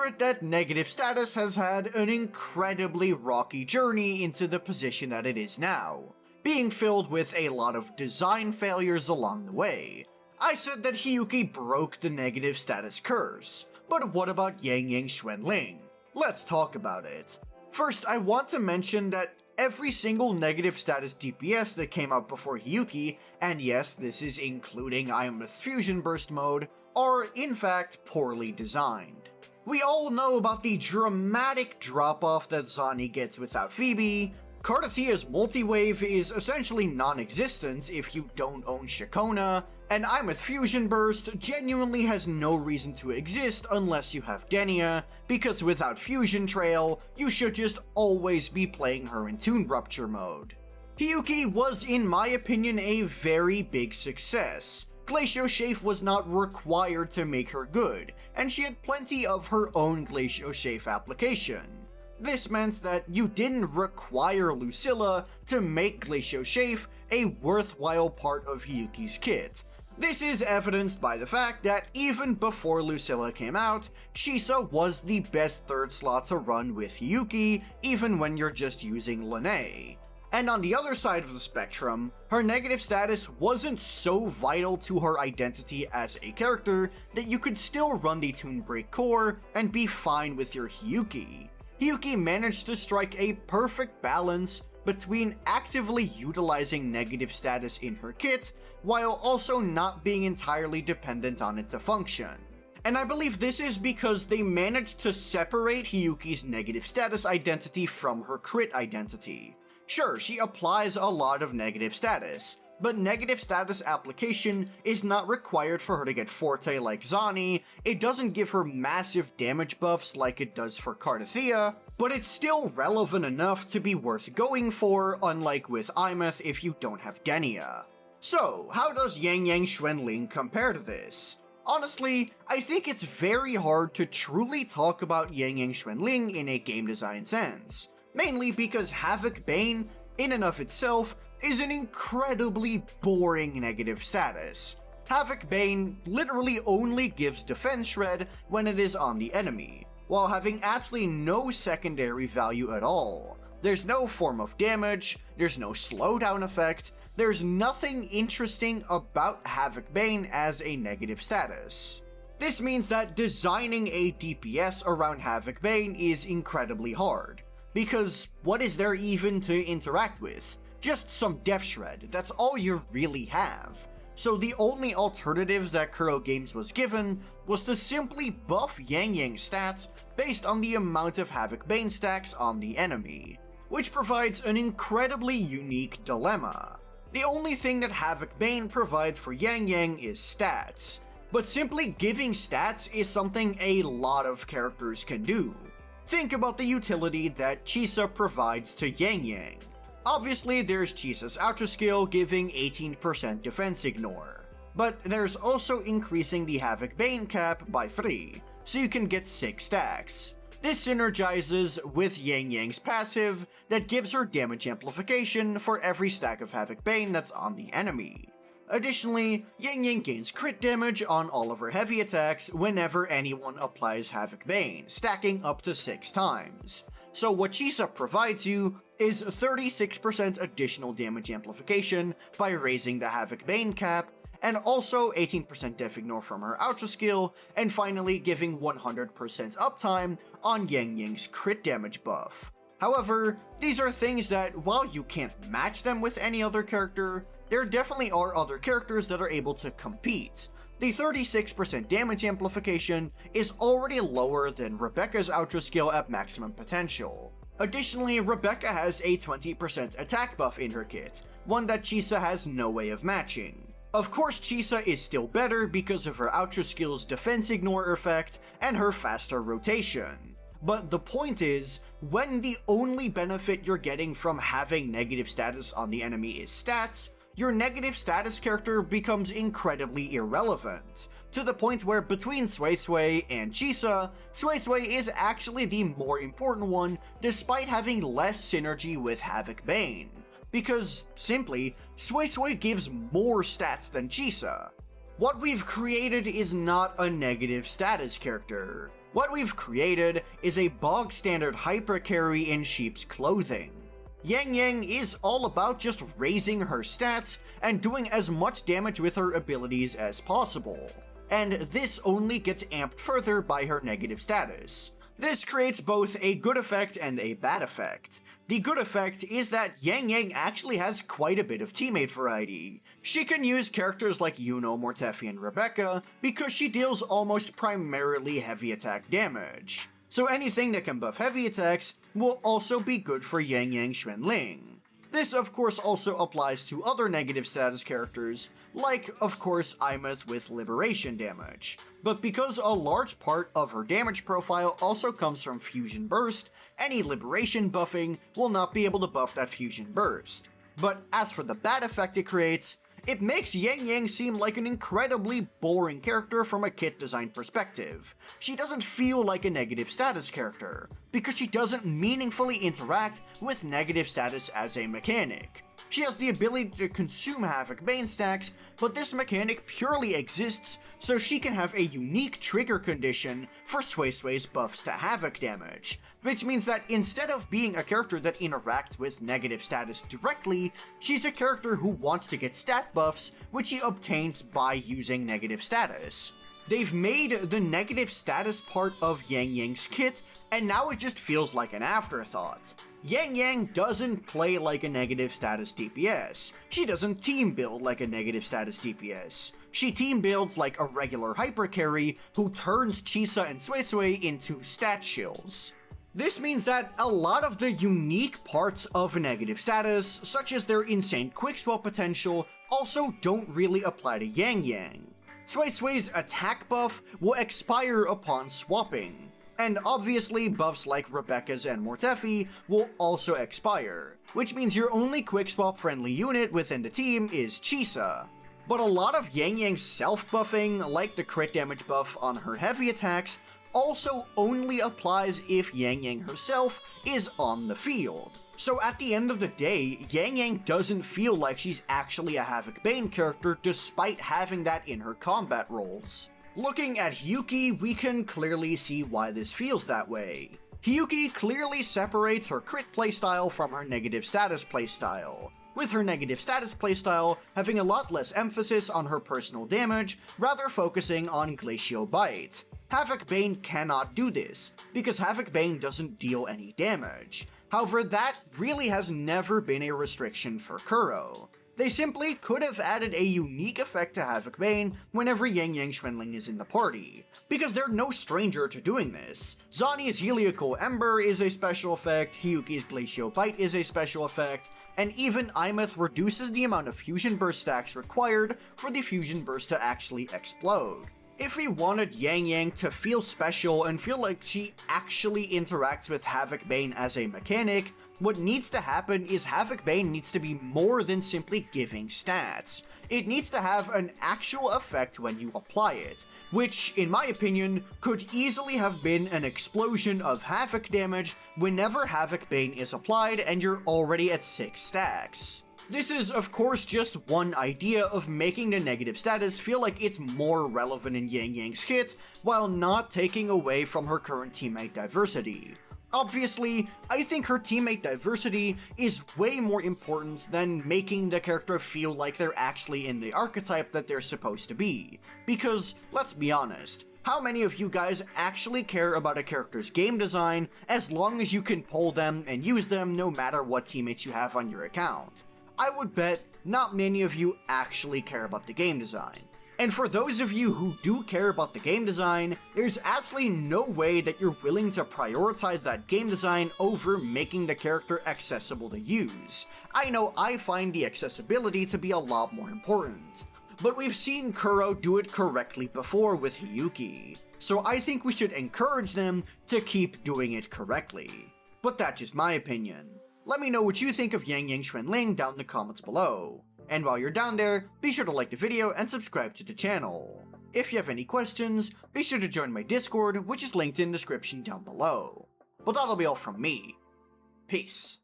secret that negative status has had an incredibly rocky journey into the position that it is now, being filled with a lot of design failures along the way. I said that Hiyuki broke the negative status curse, but what about yangyang Xuanling? Let's talk about it. First, I want to mention that every single negative status DPS that came out before Hiyuki, and yes, this is including Iron's Fusion Burst mode, are in fact poorly designed. We all know about the dramatic drop-off that Zani gets without Phoebe. Cardathia's multi-wave is essentially non-existent if you don't own Shakona, and Iron's Fusion Burst genuinely has no reason to exist unless you have Denia, because without Fusion Trail, you should just always be playing her in Toon Rupture mode. Hiyuki was, in my opinion, a very big success. Glacio Chafe was not required to make her good, and she had plenty of her own Glacio Chafe application. This meant that you didn't require Lucilla to make Glacio Chafe a worthwhile part of Hiyuki's kit. This is evidenced by the fact that even before Lucilla came out, Chisa was the best third slot to run with Hiyuki, even when you're just using Lene. And on the other side of the spectrum, her negative status wasn't so vital to her identity as a character that you could still run the Toon Break core and be fine with your Hiyuki. Hiyuki managed to strike a perfect balance between actively utilizing negative status in her kit, while also not being entirely dependent on it to function. And I believe this is because they managed to separate Hiyuki's negative status identity from her crit identity. Sure, she applies a lot of negative status, but negative status application is not required for her to get Forte like Zani, it doesn't give her massive damage buffs like it does for Cardathia, but it's still relevant enough to be worth going for, unlike with Imeth if you don't have Denia. So, how does yangyang Xuanling compare to this? Honestly, I think it's very hard to truly talk about yangyang Xuanling in a game design sense, mainly because Havoc Bane, in and of itself, is an incredibly boring negative status. Havoc Bane literally only gives defense shred when it is on the enemy, while having absolutely no secondary value at all. There's no form of damage, there's no slowdown effect, there's nothing interesting about Havoc Bane as a negative status. This means that designing a DPS around Havoc Bane is incredibly hard, because what is there even to interact with? Just some def shred, that's all you really have. So the only alternatives that Kuro Games was given was to simply buff Yangyang's stats based on the amount of Havoc Bane stacks on the enemy, which provides an incredibly unique dilemma. The only thing that Havoc Bane provides for Yangyang is stats, but simply giving stats is something a lot of characters can do. Think about the utility that Chisa provides to Yangyang. Obviously, there's Chisa's Ultra Skill giving 18% defense ignore, but there's also increasing the Havoc Bane cap by 3, so you can get 6 stacks. This synergizes with Yangyang's passive that gives her damage amplification for every stack of Havoc Bane that's on the enemy. Additionally, Yangyang gains crit damage on all of her heavy attacks whenever anyone applies Havoc Bane, stacking up to 6 times. So what Chisa provides you is 36% additional damage amplification by raising the Havoc Bane cap, and also 18% def ignore from her Ultra Skill, and finally giving 100% uptime on Yangyang's crit damage buff. However, these are things that, while you can't match them with any other character, there definitely are other characters that are able to compete. The 36% damage amplification is already lower than Rebecca's Ultra Skill at maximum potential. Additionally, Rebecca has a 20% attack buff in her kit, one that Chisa has no way of matching. Of course, Chisa is still better because of her Ultra Skill's defense ignore effect and her faster rotation. But the point is, when the only benefit you're getting from having negative status on the enemy is stats, your negative status character becomes incredibly irrelevant, to the point where between Sui Sui and Chisa, Sui Sui is actually the more important one despite having less synergy with Havoc Bane, because simply, Sui Sui gives more stats than Chisa. What we've created is not a negative status character. What we've created is a bog-standard hyper-carry in sheep's clothing. Yangyang is all about just raising her stats and doing as much damage with her abilities as possible, and this only gets amped further by her negative status. This creates both a good effect and a bad effect. The good effect is that Yangyang actually has quite a bit of teammate variety. She can use characters like Yuno, Mortefi, and Rebecca because she deals almost primarily heavy attack damage. So anything that can buff heavy attacks will also be good for Yangyang Xuanling. This of course also applies to other negative status characters, like of course Imeth with liberation damage. But because a large part of her damage profile also comes from Fusion Burst, any liberation buffing will not be able to buff that Fusion Burst. But as for the bad effect it creates, it makes Yangyang seem like an incredibly boring character from a kit design perspective. She doesn't feel like a negative status character, because she doesn't meaningfully interact with negative status as a mechanic. She has the ability to consume Havoc Bane stacks, but this mechanic purely exists so she can have a unique trigger condition for Sui's buffs to Havoc damage, which means that instead of being a character that interacts with negative status directly, she's a character who wants to get stat buffs, which she obtains by using negative status. They've made the negative status part of Yangyang's kit, and now it just feels like an afterthought. Yangyang doesn't play like a negative status DPS. She doesn't team build like a negative status DPS. She team builds like a regular hyper carry who turns Chisa and Sui into stat shills. This means that a lot of the unique parts of negative status, such as their insane quickswap potential, also don't really apply to Yangyang. Sui's attack buff will expire upon swapping. And obviously, buffs like Rebecca's and Mortefi will also expire, which means your only quickswap friendly unit within the team is Chisa. But a lot of Yangyang's self-buffing, like the crit damage buff on her heavy attacks, also only applies if Yangyang herself is on the field. So at the end of the day, Yangyang doesn't feel like she's actually a Havoc Bane character despite having that in her combat roles. Looking at Hiyuki, we can clearly see why this feels that way. Hiyuki clearly separates her crit playstyle from her negative status playstyle, with her negative status playstyle having a lot less emphasis on her personal damage, rather focusing on Glacial Bite. Havoc Bane cannot do this, because Havoc Bane doesn't deal any damage. However, that really has never been a restriction for Kuro. They simply could have added a unique effect to Havoc Bane whenever Yangyang Xuanling is in the party, because they're no stranger to doing this. Zani's Heliacal Ember is a special effect, Hiyuki's Glacial Bite is a special effect, and even Imeth reduces the amount of Fusion Burst stacks required for the Fusion Burst to actually explode. If we wanted Yangyang to feel special and feel like she actually interacts with Havoc Bane as a mechanic, what needs to happen is Havoc Bane needs to be more than simply giving stats. It needs to have an actual effect when you apply it, which, in my opinion, could easily have been an explosion of Havoc damage whenever Havoc Bane is applied and you're already at 6 stacks. This is, of course, just one idea of making the negative status feel like it's more relevant in Yangyang's kit, while not taking away from her current teammate diversity. Obviously, I think her teammate diversity is way more important than making the character feel like they're actually in the archetype that they're supposed to be. Because, let's be honest, how many of you guys actually care about a character's game design as long as you can pull them and use them no matter what teammates you have on your account? I would bet not many of you actually care about the game design. And for those of you who do care about the game design, there's absolutely no way that you're willing to prioritize that game design over making the character accessible to use. I know I find the accessibility to be a lot more important. But we've seen Kuro do it correctly before with Hiyuki, so I think we should encourage them to keep doing it correctly. But that's just my opinion. Let me know what you think of Yangyang Xuanling down in the comments below. And while you're down there, be sure to like the video and subscribe to the channel. If you have any questions, be sure to join my Discord, which is linked in the description down below. But that'll be all from me. Peace.